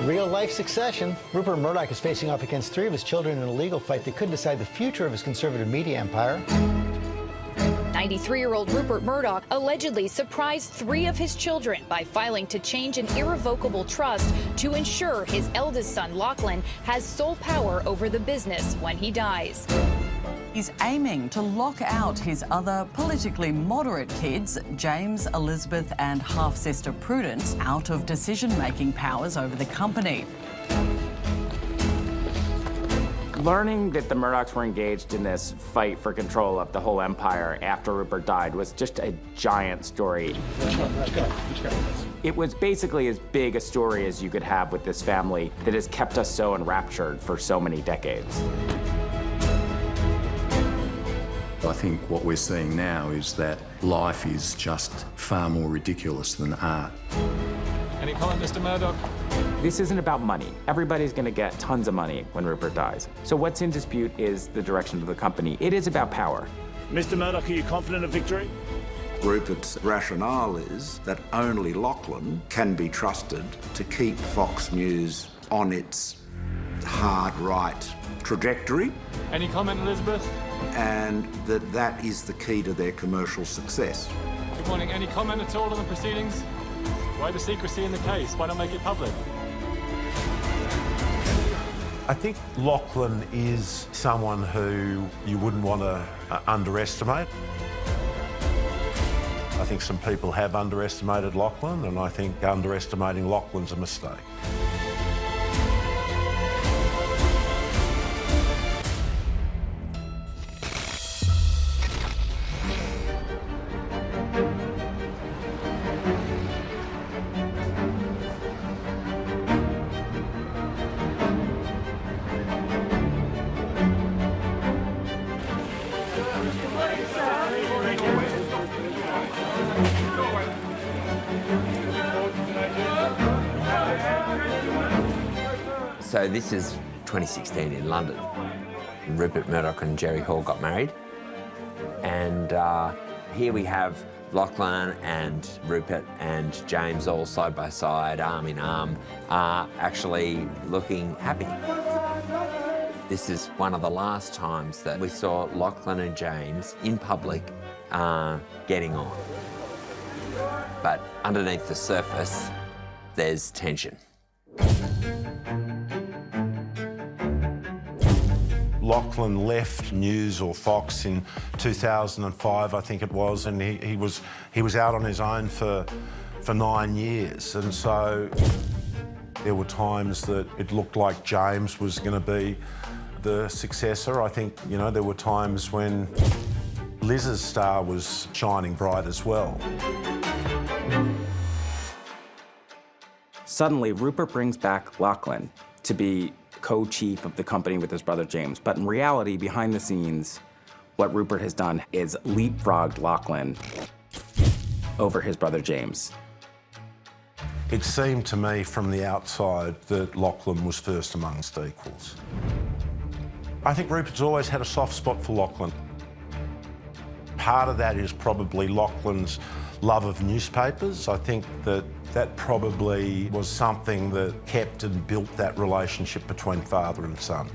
Real-life succession. Rupert Murdoch is facing off against 3 of his children in a legal fight that could decide the future of his conservative media empire. 93-year-old Rupert Murdoch allegedly surprised 3 of his children by filing to change an irrevocable trust to ensure his eldest son, Lachlan, has sole power over the business when he dies. He's aiming to lock out his other politically moderate kids, James, Elizabeth and half-sister Prudence, out of decision-making powers over the company. Learning that the Murdochs were engaged in this fight for control of the whole empire after Rupert died was just a giant story. It was basically as big a story as you could have with this family that has kept us so enraptured for so many decades. I think what we're seeing now is that life is just far more ridiculous than art. Any comment, Mr. Murdoch? This isn't about money. Everybody's going to get tons of money when Rupert dies. So what's in dispute is the direction of the company. It is about power. Mr. Murdoch, are you confident of victory? Rupert's rationale is that only Lachlan can be trusted to keep Fox News on its hard right trajectory. Any comment, Elizabeth? And that is the key to their commercial success. Good morning. Any comment at all on the proceedings? Why the secrecy in the case? Why not make it public? I think Lachlan is someone who you wouldn't want to underestimate. I think some people have underestimated Lachlan, and I think underestimating Lachlan's a mistake. So this is 2016 in London. Rupert Murdoch and Jerry Hall got married. And here we have Lachlan and Rupert and James all side by side, arm in arm, actually looking happy. This is one of the last times that we saw Lachlan and James in public getting on. But underneath the surface, there's tension. Lachlan left News or Fox in 2005, I think it was, and he was out on his own for 9 years. And so there were times that it looked like James was going to be the successor. I think, you know, there were times when Liz's star was shining bright as well. Suddenly, Rupert brings back Lachlan to be co-chief of the company with his brother James. But in reality, behind the scenes, what Rupert has done is leapfrogged Lachlan over his brother James. It seemed to me from the outside that Lachlan was first amongst equals. I think Rupert's always had a soft spot for Lachlan. Part of that is probably Lachlan's love of newspapers. I think that probably was something that kept and built that relationship between father and son.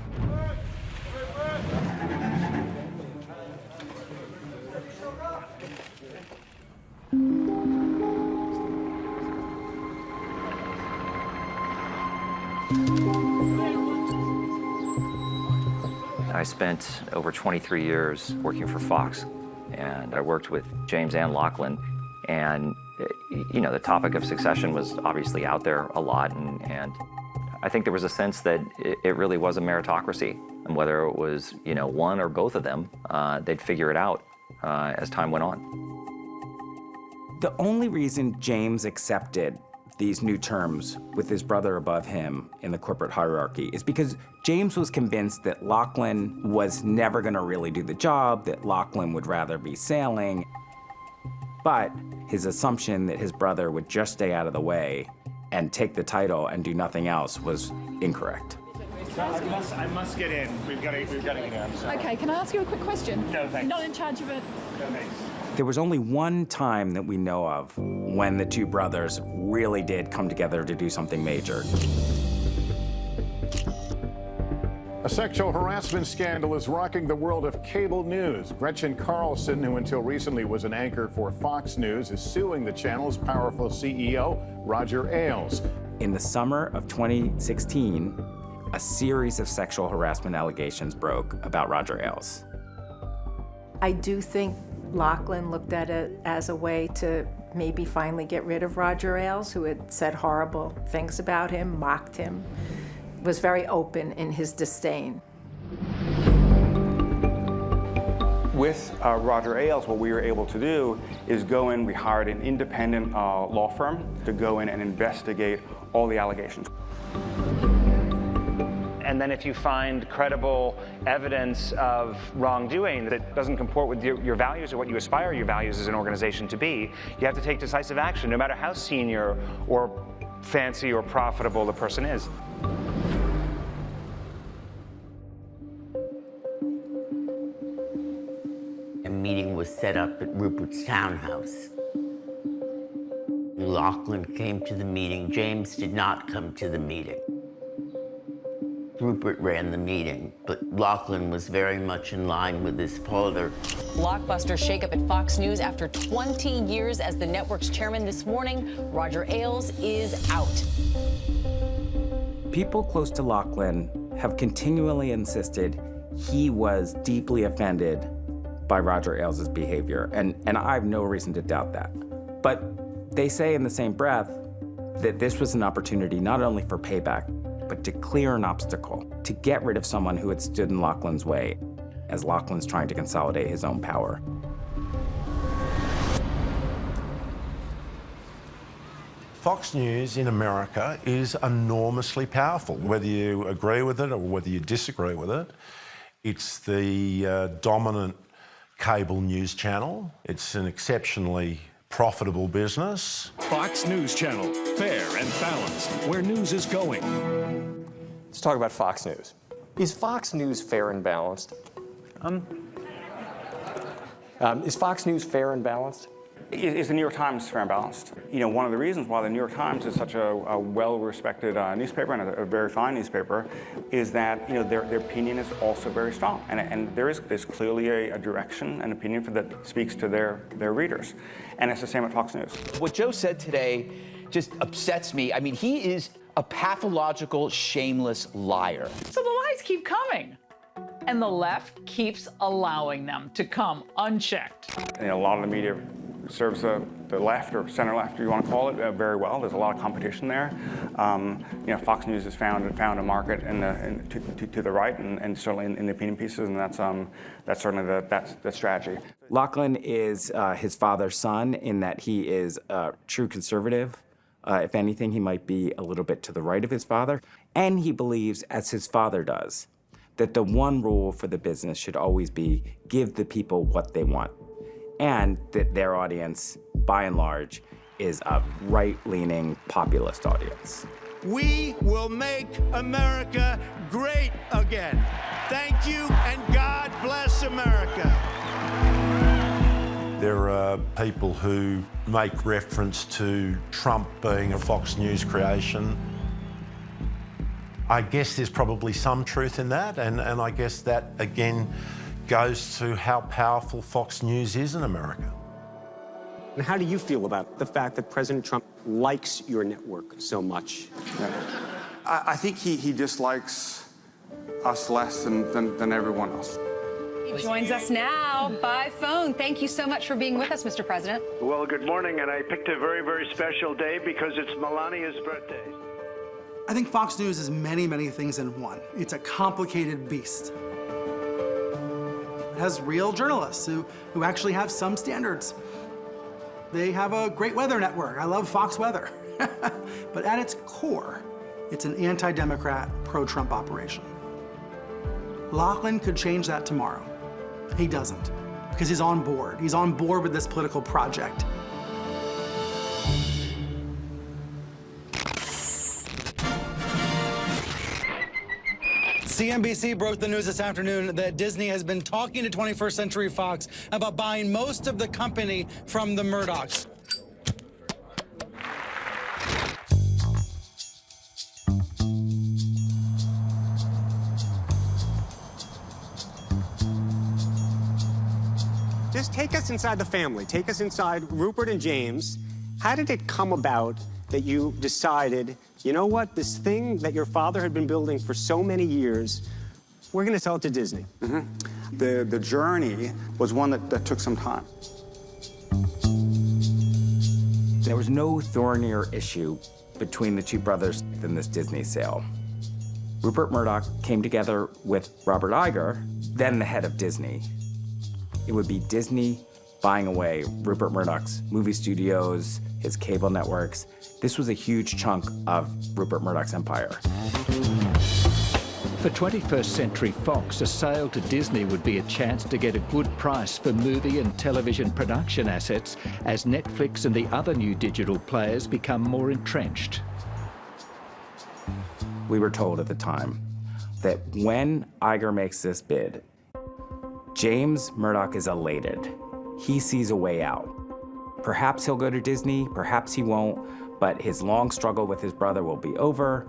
I spent over 23 years working for Fox, and I worked with James and Lachlan, and you know, the topic of succession was obviously out there a lot, and I think there was a sense that it really was a meritocracy, and whether it was, you know, one or both of them, they'd figure it out as time went on. The only reason James accepted these new terms with his brother above him in the corporate hierarchy is because James was convinced that Lachlan was never going to really do the job, that Lachlan would rather be sailing. But his assumption that his brother would just stay out of the way and take the title and do nothing else was incorrect. I must get in. We've got to get in. Okay, can I ask you a quick question? No, thanks. Not in charge of it. No, thanks. There was only one time that we know of when the two brothers really did come together to do something major. A sexual harassment scandal is rocking the world of cable news. Gretchen Carlson, who until recently was an anchor for Fox News, is suing the channel's powerful CEO, Roger Ailes. In the summer of 2016, a series of sexual harassment allegations broke about Roger Ailes. I do think Lachlan looked at it as a way to maybe finally get rid of Roger Ailes, who had said horrible things about him, mocked him, was very open in his disdain. With Roger Ailes, what we were able to do is go in, we hired an independent law firm to go in and investigate all the allegations. And then if you find credible evidence of wrongdoing that doesn't comport with your values or what you aspire your values as an organization to be, you have to take decisive action, no matter how senior or fancy or profitable the person is. A meeting was set up at Rupert's townhouse. Lachlan came to the meeting. James did not come to the meeting. Rupert ran the meeting, but Lachlan was very much in line with his father. Blockbuster shakeup at Fox News after 20 years as the network's chairman this morning. Roger Ailes is out. People close to Lachlan have continually insisted he was deeply offended by Roger Ailes' behavior, and I have no reason to doubt that. But they say in the same breath that this was an opportunity not only for payback, but to clear an obstacle, to get rid of someone who had stood in Lachlan's way as Lachlan's trying to consolidate his own power. Fox News in America is enormously powerful, whether you agree with it or whether you disagree with it. It's the dominant cable news channel. It's an exceptionally profitable business. Fox News Channel, fair and balanced, where news is going. Let's talk about Fox News. Is Fox News fair and balanced? Is Fox News fair and balanced? Is the New York Times fair and balanced? You know, one of the reasons why the New York Times is such a well-respected newspaper and a very fine newspaper is that, you know, their opinion is also very strong. And there's clearly a direction, an opinion that speaks to their readers. And it's the same at Fox News. What Joe said today just upsets me. I mean, he is a pathological, shameless liar. So the lies keep coming, and the left keeps allowing them to come unchecked. And a lot of the media serves the left or center left, you want to call it, very well. There's a lot of competition there. You know, Fox News has found a market to the right, and certainly in the opinion pieces, and that's certainly the strategy. Lachlan is his father's son in that he is a true conservative. If anything, he might be a little bit to the right of his father. And he believes, as his father does, that the one rule for the business should always be give the people what they want. And that their audience, by and large, is a right-leaning populist audience. We will make America great again. Thank you, and God bless America. There are people who make reference to Trump being a Fox News creation. I guess there's probably some truth in that, and I guess that, again, goes to how powerful Fox News is in America. And how do you feel about the fact that President Trump likes your network so much? I think he dislikes us less than everyone else. He joins us now by phone. Thank you so much for being with us, Mr. President. Well, good morning, and I picked a very, very special day because it's Melania's birthday. I think Fox News is many, many things in one. It's a complicated beast. It has real journalists who actually have some standards. They have a great weather network. I love Fox Weather. But at its core, it's an anti-Democrat, pro-Trump operation. Lachlan could change that tomorrow. He doesn't, because he's on board. He's on board with this political project. CNBC broke the news this afternoon that Disney has been talking to 21st Century Fox about buying most of the company from the Murdochs. Just take us inside the family. Take us inside Rupert and James. How did it come about that you decided, you know what, this thing that your father had been building for so many years, we're going to sell it to Disney? The journey was one that took some time. There was no thornier issue between the two brothers than this Disney sale. Rupert Murdoch came together with Robert Iger, then the head of Disney. It would be Disney buying away Rupert Murdoch's movie studios, his cable networks. This was a huge chunk of Rupert Murdoch's empire. For 21st Century Fox, a sale to Disney would be a chance to get a good price for movie and television production assets as Netflix and the other new digital players become more entrenched. We were told at the time that when Iger makes this bid, James Murdoch is elated. He sees a way out. Perhaps he'll go to Disney, perhaps he won't, but his long struggle with his brother will be over.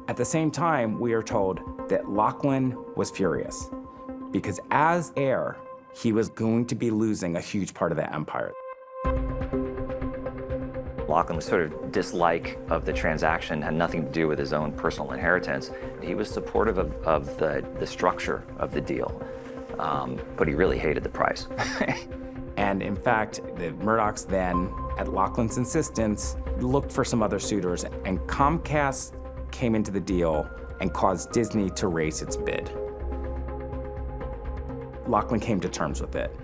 At the same time, we are told that Lachlan was furious because as heir, he was going to be losing a huge part of the empire. Lachlan's sort of dislike of the transaction had nothing to do with his own personal inheritance. He was supportive of the structure of the deal, but he really hated the price. And in fact, the Murdochs then, at Lachlan's insistence, looked for some other suitors, and Comcast came into the deal and caused Disney to raise its bid. Lachlan came to terms with it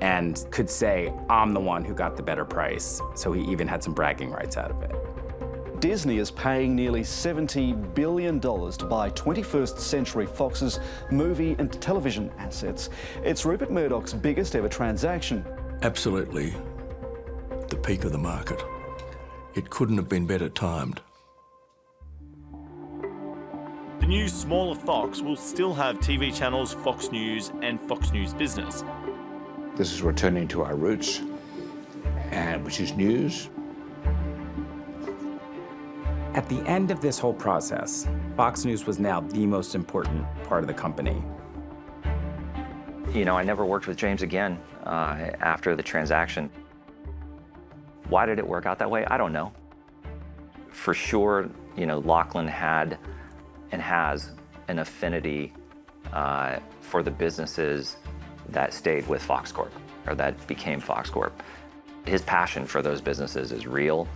and could say, I'm the one who got the better price. So he even had some bragging rights out of it. Disney is paying nearly $70 billion to buy 21st Century Fox's movie and television assets. It's Rupert Murdoch's biggest ever transaction. Absolutely the peak of the market. It couldn't have been better timed. The new smaller Fox will still have TV channels Fox News and Fox News Business. This is returning to our roots, and which is news. At the end of this whole process, Fox News was now the most important part of the company. You know, I never worked with James again after the transaction. Why did it work out that way? I don't know. For sure, you know, Lachlan had and has an affinity for the businesses that stayed with Fox Corp, or that became Fox Corp. His passion for those businesses is real.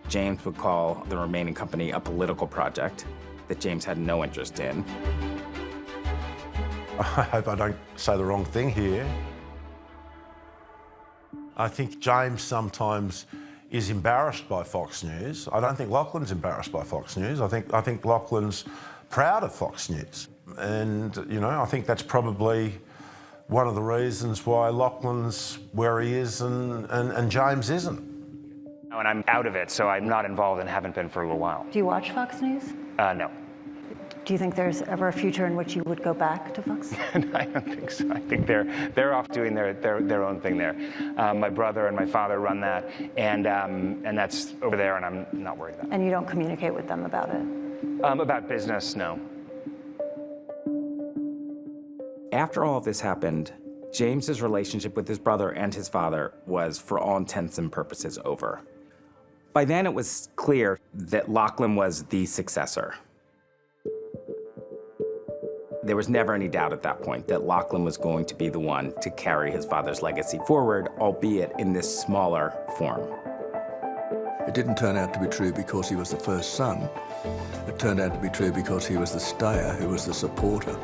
James would call the remaining company a political project that James had no interest in. I hope I don't say the wrong thing here. I think James sometimes is embarrassed by Fox News. I don't think Lachlan's embarrassed by Fox News. I think Lachlan's proud of Fox News. And, you know, I think that's probably one of the reasons why Lachlan's where he is and James isn't. And I'm out of it, so I'm not involved and haven't been for a little while. Do you watch Fox News? No. Do you think there's ever a future in which you would go back to Fox? I don't think so. I think they're off doing their own thing there. My brother and my father run that, and that's over there, and I'm not worried about it. And you don't communicate with them about it? About business, no. After all of this happened, James's relationship with his brother and his father was, for all intents and purposes, over. By then, it was clear that Lachlan was the successor. There was never any doubt at that point that Lachlan was going to be the one to carry his father's legacy forward, albeit in this smaller form. It didn't turn out to be true because he was the first son. It turned out to be true because he was the stayer, who was the supporter.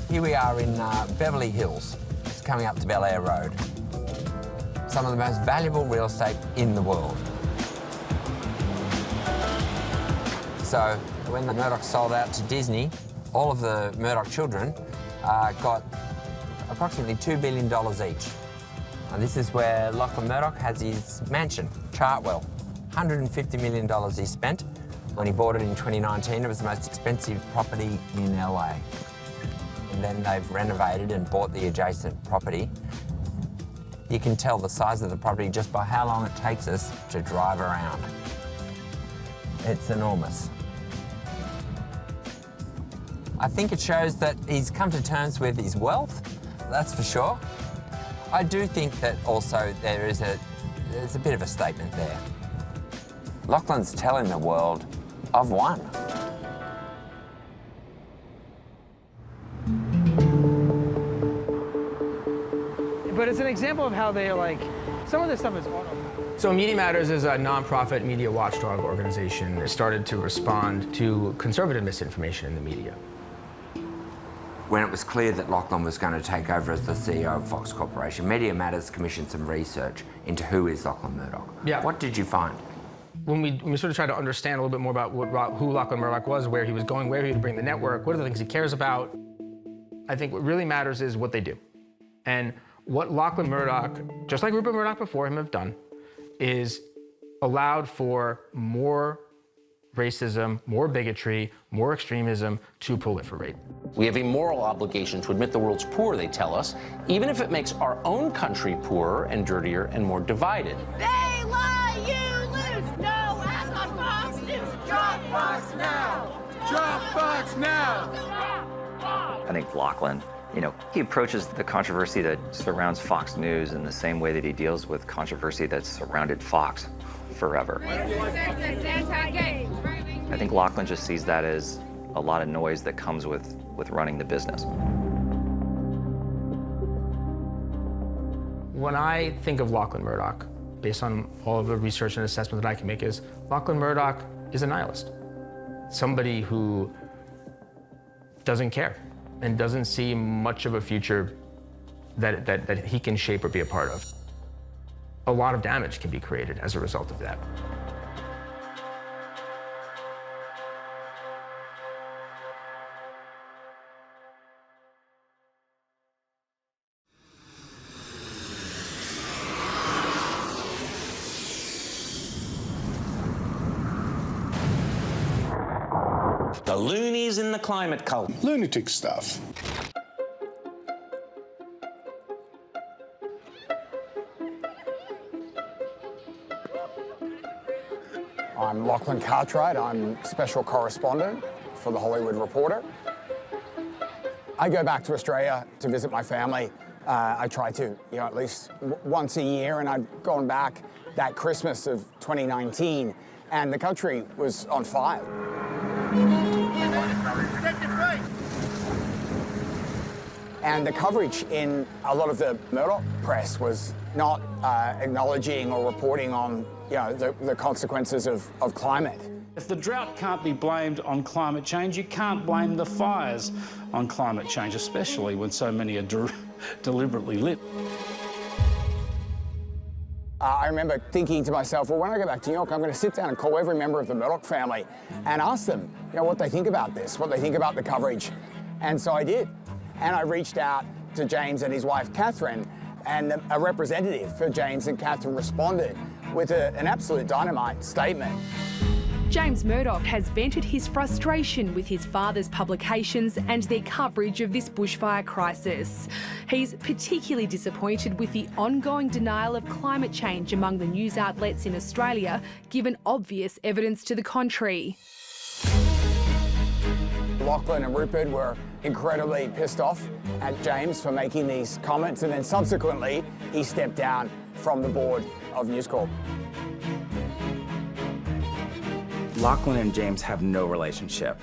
Here we are in Beverly Hills. It's coming up to Bel Air Road. Some of the most valuable real estate in the world. So when the Murdochs sold out to Disney, all of the Murdoch children got approximately $2 billion each. And this is where Lachlan Murdoch has his mansion, Chartwell. $150 million he spent When he bought it in 2019, it was the most expensive property in LA. And then they've renovated and bought the adjacent property. You can tell the size of the property just by how long it takes us to drive around. It's enormous. I think it shows that he's come to terms with his wealth, that's for sure. I do think that also there's a bit of a statement there. Lachlan's telling the world, I've won. But it's an example of how they some of this stuff is autopilot. So Media Matters is a nonprofit media watchdog organization that started to respond to conservative misinformation in the media. When it was clear that Lachlan was going to take over as the CEO of Fox Corporation, Media Matters commissioned some research into who is Lachlan Murdoch. Yeah. What did you find? When we sort of tried to understand a little bit more about who Lachlan Murdoch was, where he was going, where he would bring the network, what are the things he cares about, I think what really matters is what they do. And what Lachlan Murdoch, just like Rupert Murdoch before him, have done is allowed for more racism, more bigotry, more extremism to proliferate. We have a moral obligation to admit the world's poor, they tell us, even if it makes our own country poorer and dirtier and more divided. They lie, you lose. No, as on Fox News. Drop Fox now. Drop Fox now. I think Lachlan, he approaches the controversy that surrounds Fox News in the same way that he deals with controversy that's surrounded Fox forever. I think Lachlan just sees that as a lot of noise that comes with running the business. When I think of Lachlan Murdoch, based on all of the research and assessment that I can make, is Lachlan Murdoch is a nihilist. Somebody who doesn't care and doesn't see much of a future that he can shape or be a part of. A lot of damage can be created as a result of that. The loonies in the climate cult. Lunatic stuff. I'm Lachlan Cartwright. I'm special correspondent for The Hollywood Reporter. I go back to Australia to visit my family. I try to, at least once a year, and I'd gone back that Christmas of 2019, and the country was on fire. And the coverage in a lot of the Murdoch press was not acknowledging or reporting on the consequences of climate. If the drought can't be blamed on climate change, you can't blame the fires on climate change, especially when so many are deliberately lit. I remember thinking to myself, well, when I go back to New York, I'm going to sit down and call every member of the Murdoch family and ask them, what they think about this, what they think about the coverage. And so I did. And I reached out to James and his wife, Catherine, and a representative for James and Catherine responded with an absolute dynamite statement. James Murdoch has vented his frustration with his father's publications and their coverage of this bushfire crisis. He's particularly disappointed with the ongoing denial of climate change among the news outlets in Australia, given obvious evidence to the contrary. Lachlan and Rupert were incredibly pissed off at James for making these comments, and then subsequently he stepped down from the board of News Corp. Lachlan and James have no relationship.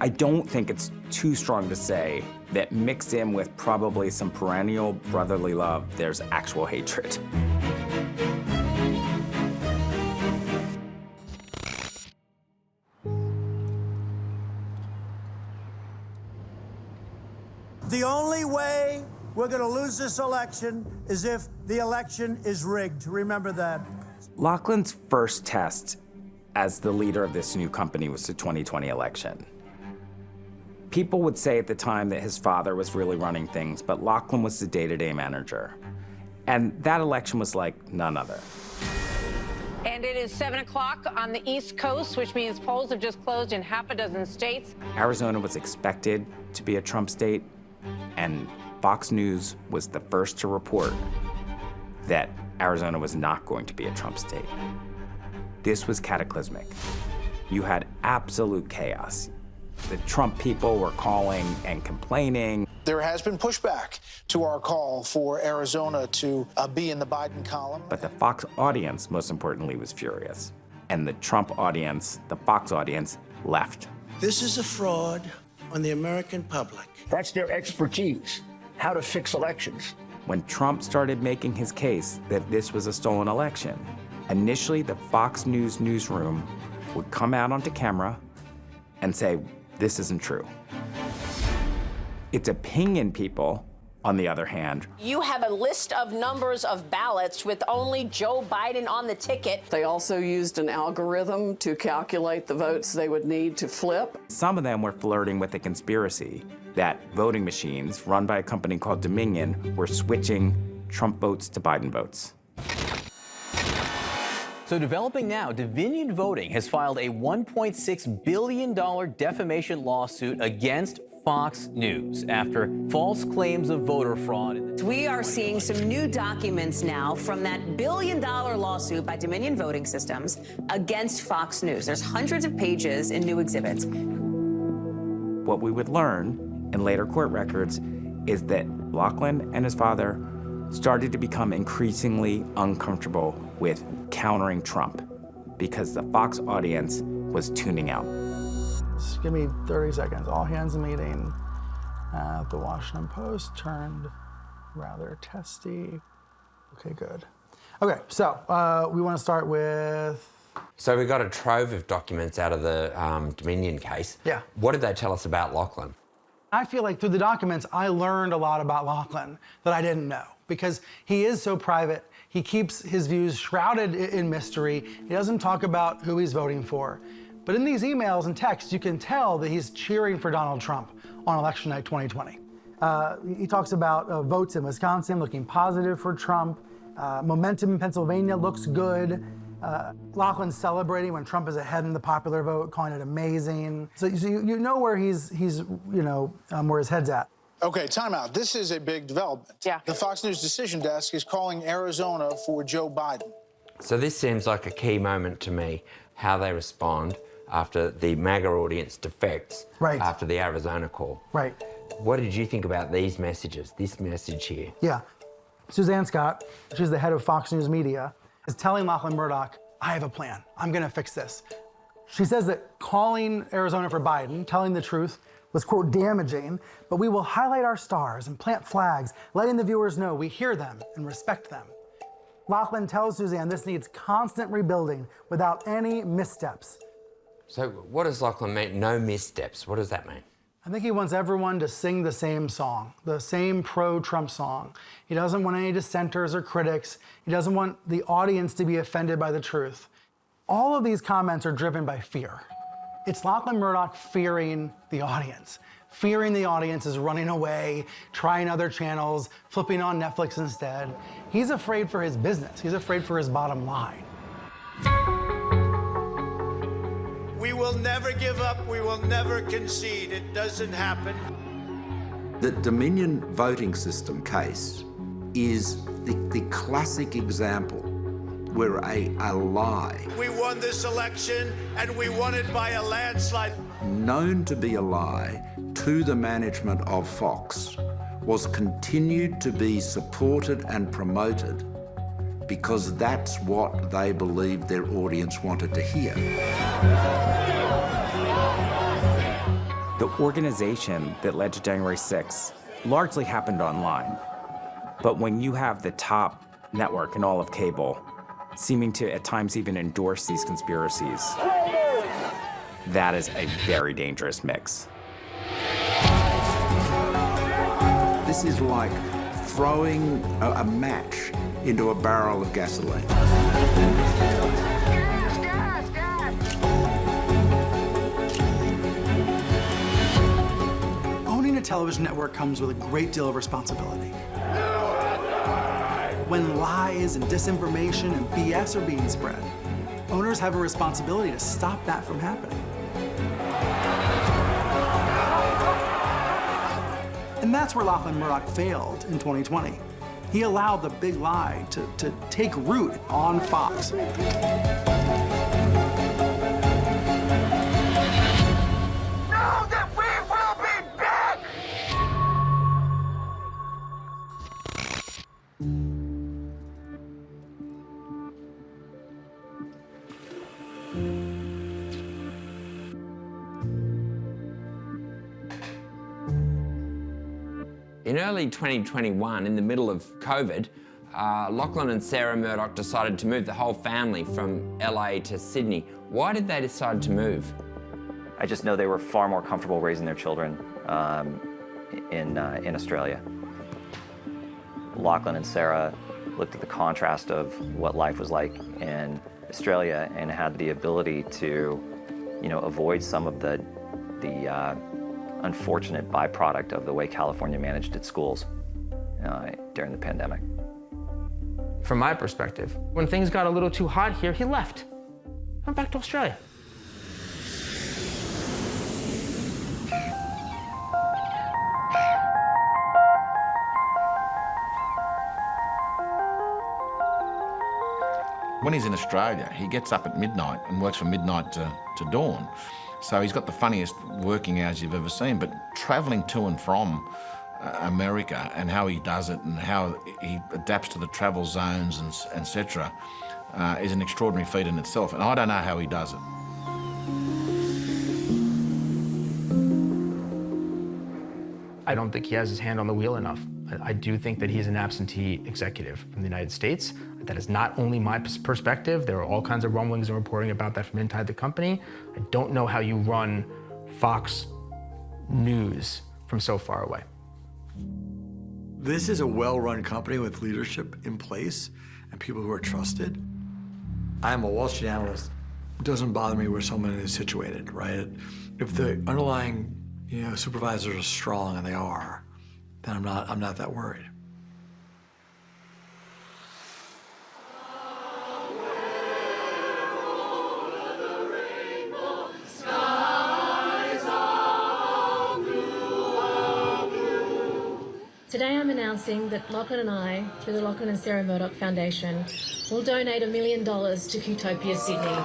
I don't think it's too strong to say that mixed in with probably some perennial brotherly love, there's actual hatred. The only way we're going to lose this election is if the election is rigged. Remember that. Lachlan's first test as the leader of this new company was the 2020 election. People would say at the time that his father was really running things, but Lachlan was the day-to-day manager. And that election was like none other. And it is 7 o'clock on the East Coast, which means polls have just closed in half a dozen states. Arizona was expected to be a Trump state, and Fox News was the first to report that Arizona was not going to be a Trump state. This was cataclysmic. You had absolute chaos. The Trump people were calling and complaining. There has been pushback to our call for Arizona to be in the Biden column. But the Fox audience, most importantly, was furious. And the Trump audience, the Fox audience, left. This is a fraud on the American public. That's their expertise, how to fix elections. When Trump started making his case that this was a stolen election, initially the Fox News newsroom would come out onto camera and say, this isn't true. Its opinion people, on the other hand, you have a list of numbers of ballots with only Joe Biden on the ticket. They also used an algorithm to calculate the votes they would need to flip. Some of them were flirting with a conspiracy that voting machines run by a company called Dominion were switching Trump votes to Biden votes. So developing now, Dominion Voting has filed a $1.6 billion defamation lawsuit against Fox News after false claims of voter fraud. We are seeing some new documents now from that billion-dollar lawsuit by Dominion Voting Systems against Fox News. There's hundreds of pages in new exhibits. What we would learn in later court records is that Lachlan and his father started to become increasingly uncomfortable with countering Trump because the Fox audience was tuning out. Just give me 30 seconds. All hands meeting at the Washington Post turned rather testy. Okay, good. Okay, so we want to start with... So we got a trove of documents out of the Dominion case. Yeah. What did they tell us about Lachlan? I feel like through the documents, I learned a lot about Lachlan that I didn't know because he is so private. He keeps his views shrouded in mystery. He doesn't talk about who he's voting for. But in these emails and texts, you can tell that he's cheering for Donald Trump on election night 2020. He talks about votes in Wisconsin looking positive for Trump. Momentum in Pennsylvania looks good. Lachlan's celebrating when Trump is ahead in the popular vote, calling it amazing. So you know where he's where his head's at. Okay, time out. This is a big development. Yeah. The Fox News decision desk is calling Arizona for Joe Biden. So this seems like a key moment to me, how they respond after the MAGA audience defects after the Arizona call. Right. What did you think about these messages, this message here? Yeah. Suzanne Scott, she's the head of Fox News Media, is telling Lachlan Murdoch, I have a plan. I'm going to fix this. She says that calling Arizona for Biden, telling the truth, was, quote, damaging, but we will highlight our stars and plant flags, letting the viewers know we hear them and respect them. Lachlan tells Suzanne this needs constant rebuilding without any missteps. So what does Lachlan mean? No missteps. What does that mean? I think he wants everyone to sing the same song, the same pro-Trump song. He doesn't want any dissenters or critics. He doesn't want the audience to be offended by the truth. All of these comments are driven by fear. It's Lachlan Murdoch fearing the audience. Fearing the audience is running away, trying other channels, flipping on Netflix instead. He's afraid for his business. He's afraid for his bottom line. We will never give up. We will never concede. It doesn't happen. The Dominion voting system case is the classic example where a lie, We won this election, and we won it by a landslide. known to be a lie to the management of Fox, was continued to be supported and promoted because that's what they believed their audience wanted to hear. The organization that led to January 6th largely happened online. But when you have the top network in all of cable seeming to at times even endorse these conspiracies, that is a very dangerous mix. This is like throwing a match into a barrel of gasoline. Owning a television network comes with a great deal of responsibility. When lies and disinformation and BS are being spread, Owners have a responsibility to stop that from happening. And that's where Lachlan Murdoch failed in 2020. He allowed the big lie to take root on Fox. In early 2021, in the middle of COVID, Lachlan and Sarah Murdoch decided to move the whole family from LA to Sydney. Why did they decide to move? I just know they were far more comfortable raising their children in Australia. Lachlan and Sarah looked at the contrast of what life was like in Australia and had the ability to, avoid some of the unfortunate byproduct of the way California managed its schools during the pandemic. From my perspective, when things got a little too hot here, he left. Went back to Australia. When he's in Australia, he gets up at midnight and works from midnight to dawn. So he's got the funniest working hours you've ever seen, but travelling to and from America and how he does it and how he adapts to the travel zones and etc. Is an extraordinary feat in itself, and I don't know how he does it. I don't think he has his hand on the wheel enough. I do think that he's an absentee executive from the United States. That is not only my perspective. There are all kinds of rumblings and reporting about that from inside the company. I don't know how you run Fox News from so far away. This is a well-run company with leadership in place and people who are trusted. I am a Wall Street analyst. It doesn't bother me where someone is situated, right? If the underlying supervisors are strong, and they are, then I'm not that worried. Today I'm announcing that Lachlan and I, through the Lachlan and Sarah Murdoch Foundation, will donate $1 million to Qtopia Sydney.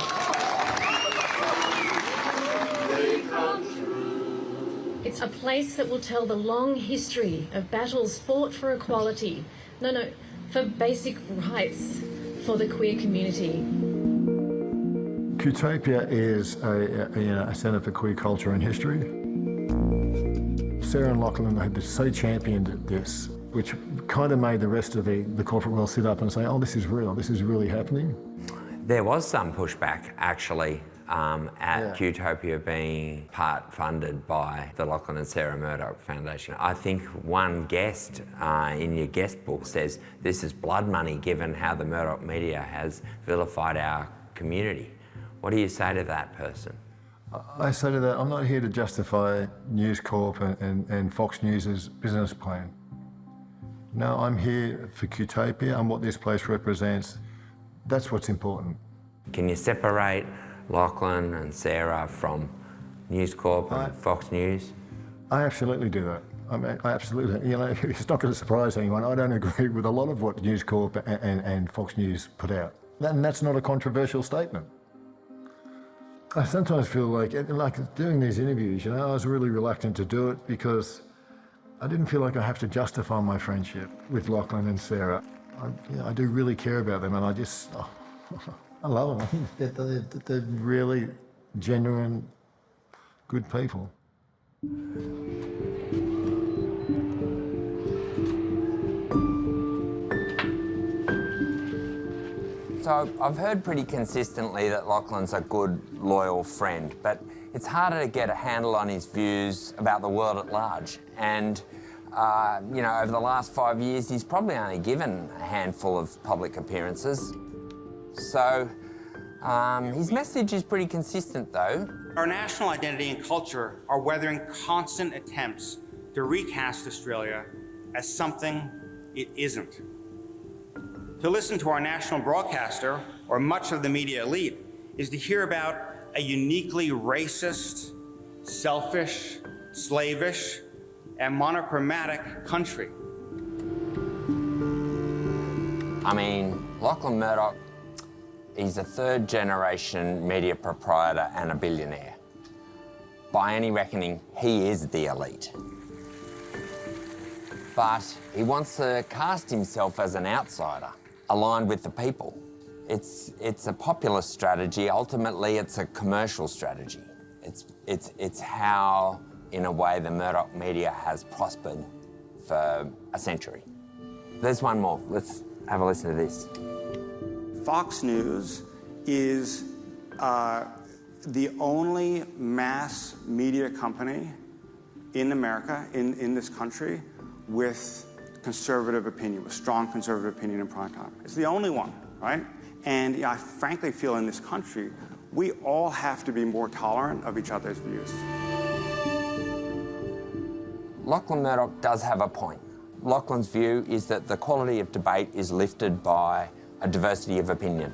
It's a place that will tell the long history of battles fought for equality, for basic rights for the queer community. Qtopia is a centre for queer culture and history. Sarah and Lachlan had so championed this, which kind of made the rest of the corporate world sit up and say, oh, this is real, this is really happening. There was some pushback, actually, at Qtopia being part funded by the Lachlan and Sarah Murdoch Foundation. I think one guest in your guest book says this is blood money given how the Murdoch media has vilified our community. What do you say to that person? I say to that, I'm not here to justify News Corp and Fox News' business plan. No, I'm here for Qtopia and what this place represents. That's what's important. Can you separate Lachlan and Sarah from News Corp and Fox News? I absolutely do that. I absolutely, it's not going to surprise anyone. I don't agree with a lot of what News Corp and Fox News put out. And that's not a controversial statement. I sometimes feel like doing these interviews, I was really reluctant to do it because I didn't feel like I have to justify my friendship with Lachlan and Sarah. I do really care about them, and I love them. They're really genuine, good people. So I've heard pretty consistently that Lachlan's a good, loyal friend, but it's harder to get a handle on his views about the world at large. And, over the last 5 years, he's probably only given a handful of public appearances. So his message is pretty consistent, though. Our national identity and culture are weathering constant attempts to recast Australia as something it isn't. To listen to our national broadcaster or much of the media elite, is to hear about a uniquely racist, selfish, slavish, and monochromatic country. I mean, Lachlan Murdoch, he's a third-generation media proprietor and a billionaire. By any reckoning, he is the elite. But he wants to cast himself as an outsider, aligned with the people. It's a populist strategy. Ultimately, it's a commercial strategy. It's how, in a way, the Murdoch media has prospered for a century. There's one more. Let's have a listen to this. Fox News is the only mass media company in America, in this country, with conservative opinion, with strong conservative opinion in prime time. It's the only one, right? And I frankly feel in this country, we all have to be more tolerant of each other's views. Lachlan Murdoch does have a point. Lachlan's view is that the quality of debate is lifted by a diversity of opinion.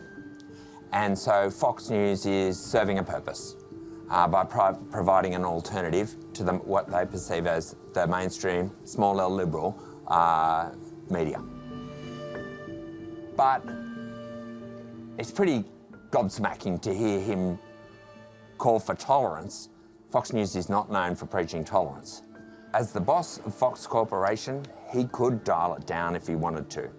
And so Fox News is serving a purpose by providing an alternative to what they perceive as the mainstream, small L liberal media. But it's pretty gobsmacking to hear him call for tolerance. Fox News is not known for preaching tolerance. As the boss of Fox Corporation, he could dial it down if he wanted to,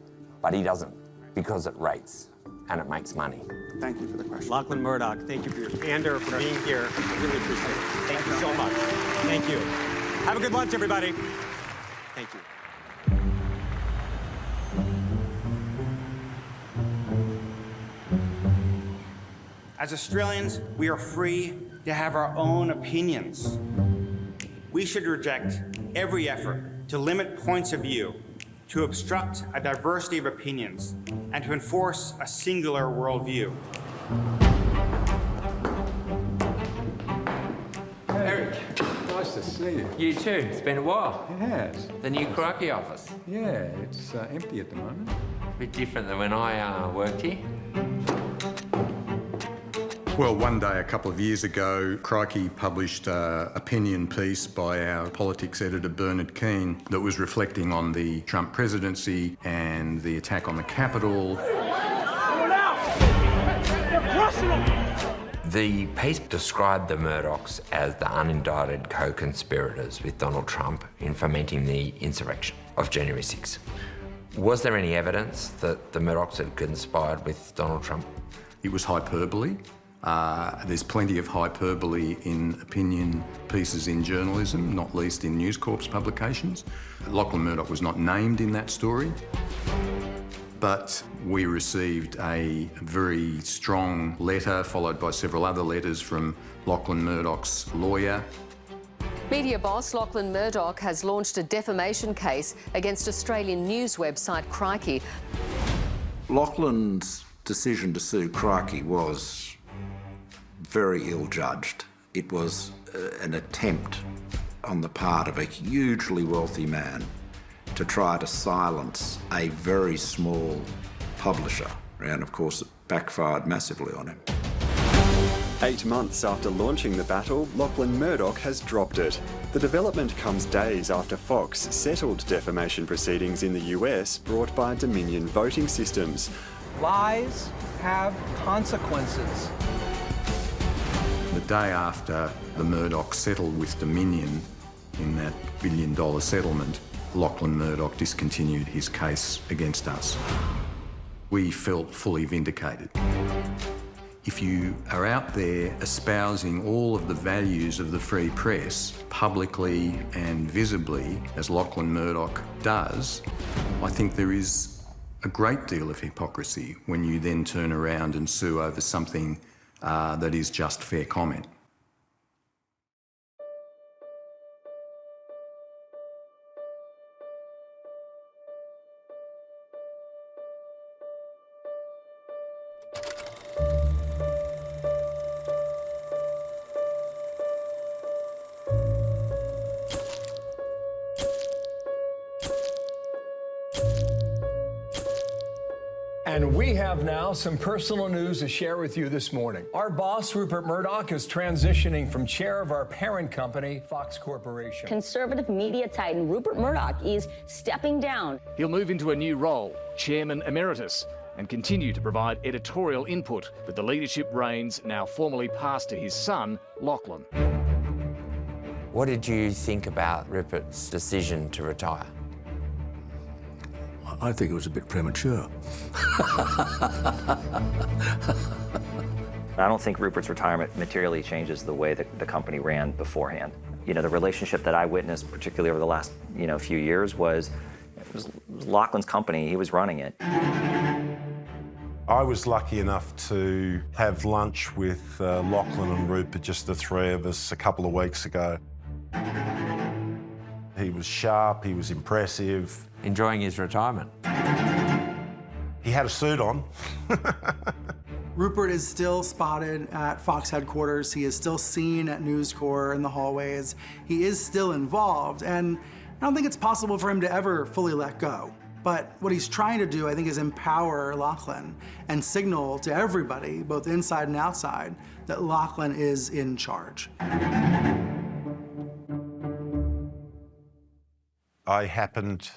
but he doesn't, because it rates and it makes money. Thank you for the question. Lachlan Murdoch, thank you for your candor, for being here. I really appreciate it. Thank you so much. Thank you. Have a good lunch, everybody. Thank you. As Australians, we are free to have our own opinions. We should reject every effort to limit points of view, to obstruct a diversity of opinions, and to enforce a singular worldview. Eric, nice to see you. You too. It's been a while. It has. The new Crikey office. Yeah, it's empty at the moment. A bit different than when I worked here. Well, one day a couple of years ago, Crikey published an opinion piece by our politics editor, Bernard Keane, that was reflecting on the Trump presidency and the attack on the Capitol. The piece described the Murdochs as the unindicted co-conspirators with Donald Trump in fomenting the insurrection of January 6. Was there any evidence that the Murdochs had conspired with Donald Trump? It was hyperbole. There's plenty of hyperbole in opinion pieces in journalism, not least in News Corp's publications. Lachlan Murdoch was not named in that story, but we received a very strong letter, followed by several other letters from Lachlan Murdoch's lawyer. Media boss Lachlan Murdoch has launched a defamation case against Australian news website Crikey. Lachlan's decision to sue Crikey was very ill-judged. It was an attempt on the part of a hugely wealthy man to try to silence a very small publisher. And of course, it backfired massively on him. 8 months after launching the battle, Lachlan Murdoch has dropped it. The development comes days after Fox settled defamation proceedings in the US brought by Dominion voting systems. Lies have consequences. The day after the Murdochs settled with Dominion in that $1 billion settlement, Lachlan Murdoch discontinued his case against us. We felt fully vindicated. If you are out there espousing all of the values of the free press publicly and visibly, as Lachlan Murdoch does, I think there is a great deal of hypocrisy when you then turn around and sue over something that is just fair comment. And we have now some personal news to share with you this morning. Our boss, Rupert Murdoch, is transitioning from chair of our parent company, Fox Corporation. Conservative media titan Rupert Murdoch is stepping down. He'll move into a new role, Chairman Emeritus, and continue to provide editorial input, with the leadership reins now formally passed to his son, Lachlan. What did you think about Rupert's decision to retire? I think it was a bit premature. I don't think Rupert's retirement materially changes the way that the company ran beforehand. You know, the relationship that I witnessed, particularly over the last, few years, was Lachlan's company. He was running it. I was lucky enough to have lunch with Lachlan and Rupert, just the three of us, a couple of weeks ago. He was sharp, he was impressive. Enjoying his retirement. He had a suit on. Rupert is still spotted at Fox headquarters. He is still seen at News Corps in the hallways. He is still involved, and I don't think it's possible for him to ever fully let go. But what he's trying to do, I think, is empower Lachlan and signal to everybody, both inside and outside, that Lachlan is in charge. I happened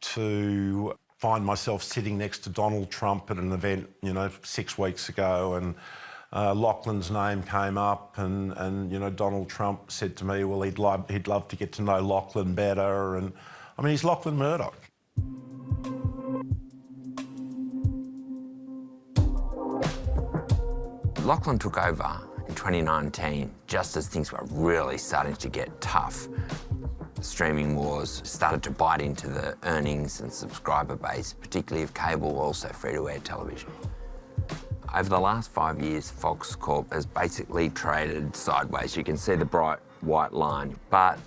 to find myself sitting next to Donald Trump at an event, 6 weeks ago, and Lachlan's name came up, and Donald Trump said to me, well, he'd love to get to know Lachlan better, and I mean, he's Lachlan Murdoch. Lachlan took over in 2019, just as things were really starting to get tough. Streaming wars started to bite into the earnings and subscriber base, particularly of cable, also free-to-air television. Over the last 5 years, Fox Corp has basically traded sideways. You can see the bright white line, but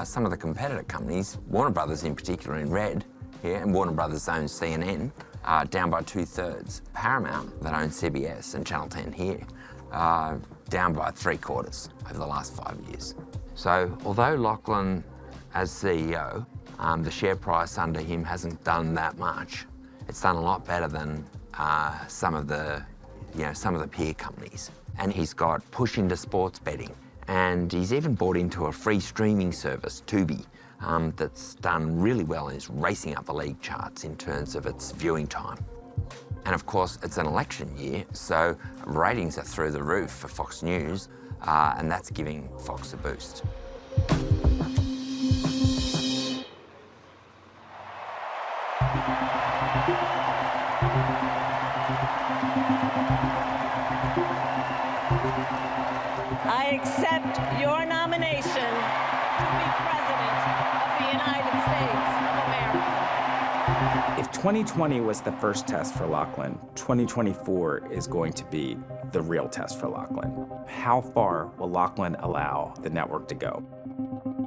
some of the competitor companies, Warner Brothers in particular in red here, and Warner Brothers owns CNN, are down by 2/3. Paramount, that owns CBS and Channel 10 here, down by 3/4 over the last 5 years. So although Lachlan, as CEO, the share price under him hasn't done that much. It's done a lot better than some of the peer companies. And he's got push into sports betting, and he's even bought into a free streaming service, Tubi, that's done really well and is racing up the league charts in terms of its viewing time. And of course, it's an election year, so ratings are through the roof for Fox News, and that's giving Fox a boost. I accept your nomination to be President of the United States of America. If 2020 was the first test for Lachlan, 2024 is going to be the real test for Lachlan. How far will Lachlan allow the network to go?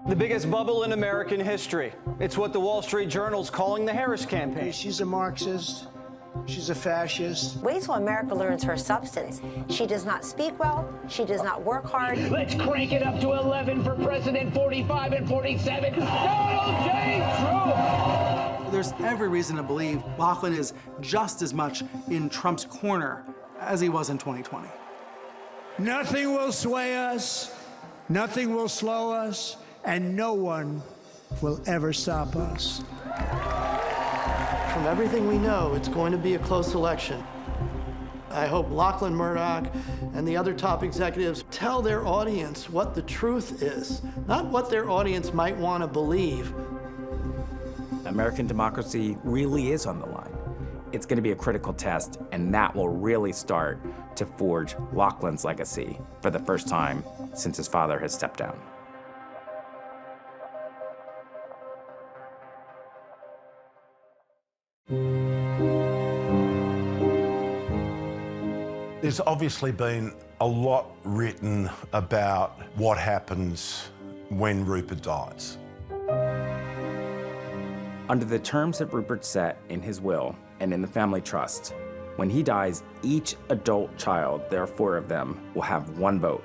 The biggest bubble in American history. It's what the Wall Street Journal's calling the Harris campaign. She's a Marxist. She's a fascist. Wait till America learns her substance. She does not speak well. She does not work hard. Let's crank it up to 11 for President 45 and 47, Donald J. Trump. There's every reason to believe Lachlan is just as much in Trump's corner as he was in 2020. Nothing will sway us, nothing will slow us, and no one will ever stop us. From everything we know, it's going to be a close election. I hope Lachlan Murdoch and the other top executives tell their audience what the truth is, not what their audience might want to believe. American democracy really is on the line. It's going to be a critical test, and that will really start to forge Lachlan's legacy for the first time since his father has stepped down. There's obviously been a lot written about what happens when Rupert dies. Under the terms that Rupert set in his will and in the family trust, when he dies, each adult child, there are 4 of them, will have 1 vote.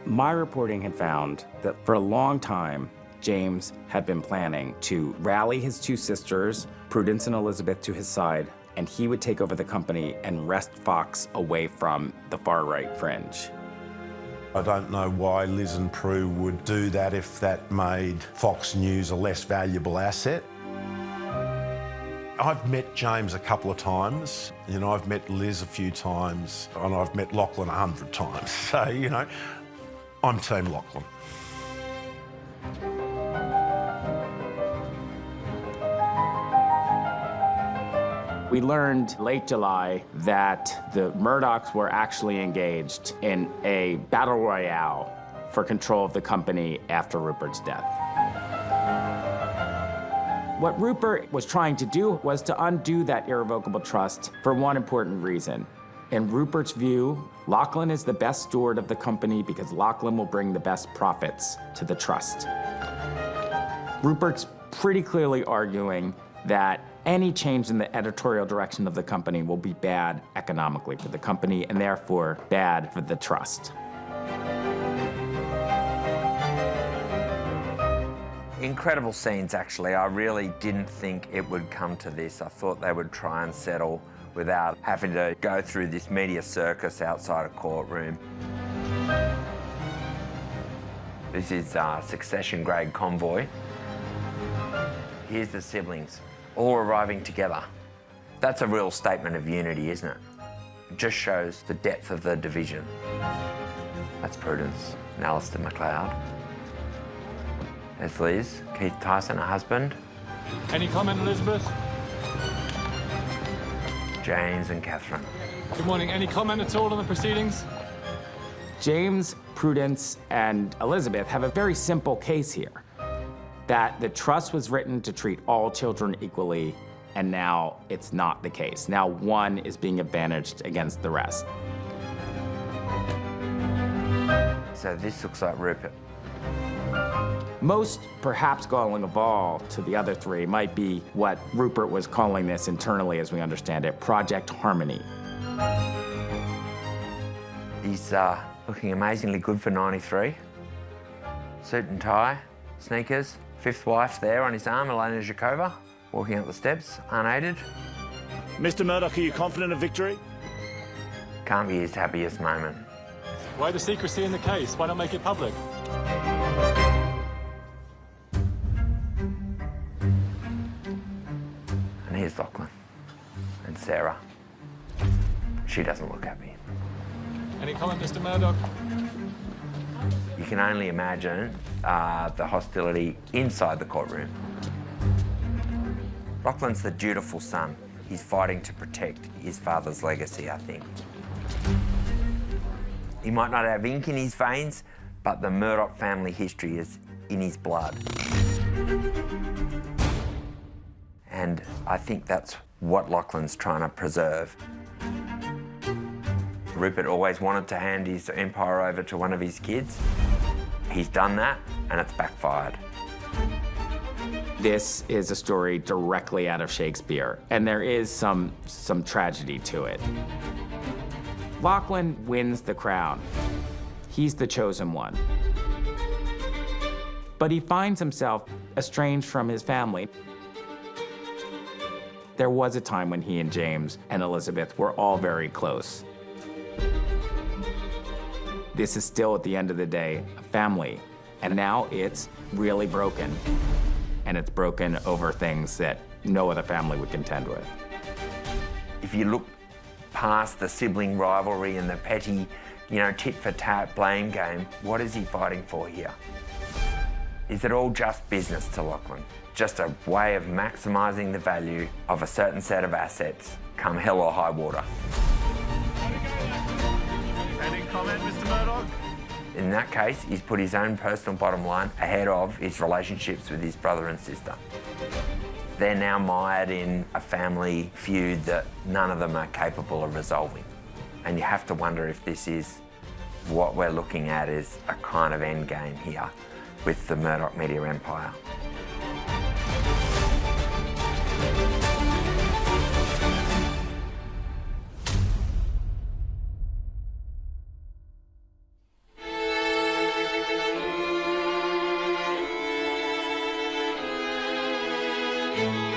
My reporting had found that for a long time, James had been planning to rally his two sisters, Prudence and Elizabeth, to his side, and he would take over the company and wrest Fox away from the far-right fringe. I don't know why Liz and Prue would do that if that made Fox News a less valuable asset. I've met James a couple of times. You know, I've met Liz a few times, and I've met Lachlan 100 times. So, you know, I'm Team Lachlan. We learned late July that the Murdochs were actually engaged in a battle royale for control of the company after Rupert's death. What Rupert was trying to do was to undo that irrevocable trust for one important reason. In Rupert's view, Lachlan is the best steward of the company because Lachlan will bring the best profits to the trust. Rupert's pretty clearly arguing that any change in the editorial direction of the company will be bad economically for the company and therefore bad for the trust. Incredible scenes, actually. I really didn't think it would come to this. I thought they would try and settle without having to go through this media circus outside a courtroom. This is succession-grade convoy. Here's the siblings, all arriving together. That's a real statement of unity, isn't it? It just shows the depth of the division. That's Prudence and Alistair McLeod. There's Liz, Keith Tyson, her husband. Any comment, Elizabeth? James and Catherine. Good morning. Any comment at all on the proceedings? James, Prudence, and Elizabeth have a very simple case here. That the trust was written to treat all children equally, and now it's not the case. Now one is being advantaged against the rest. So this looks like Rupert. Most perhaps galling of all to the other three might be what Rupert was calling this internally, as we understand it, Project Harmony. He's looking amazingly good for 93. Suit and tie, sneakers, fifth wife there on his arm, Elena Zhukova, walking up the steps, unaided. Mr. Murdoch, are you confident of victory? Can't be his happiest moment. Why the secrecy in the case? Why not make it public? And here's Lachlan and Sarah. She doesn't look happy. Any comment, Mr. Murdoch? You can only imagine the hostility inside the courtroom. Lachlan's the dutiful son. He's fighting to protect his father's legacy, I think. He might not have ink in his veins, but the Murdoch family history is in his blood. And I think that's what Lachlan's trying to preserve. Rupert always wanted to hand his empire over to one of his kids. He's done that, and it's backfired. This is a story directly out of Shakespeare, and there is some tragedy to it. Lachlan wins the crown. He's the chosen one. But he finds himself estranged from his family. There was a time when he and James and Elizabeth were all very close. This is still, at the end of the day, a family. And now it's really broken. And it's broken over things that no other family would contend with. If you look past the sibling rivalry and the petty, tit-for-tat blame game, what is he fighting for here? Is it all just business to Lachlan? Just a way of maximising the value of a certain set of assets, come hell or high water? Any comment, Mr. Murdoch? In that case, he's put his own personal bottom line ahead of his relationships with his brother and sister. They're now mired in a family feud that none of them are capable of resolving. And you have to wonder if this is what we're looking at is a kind of end game here with the Murdoch media empire. Dominion.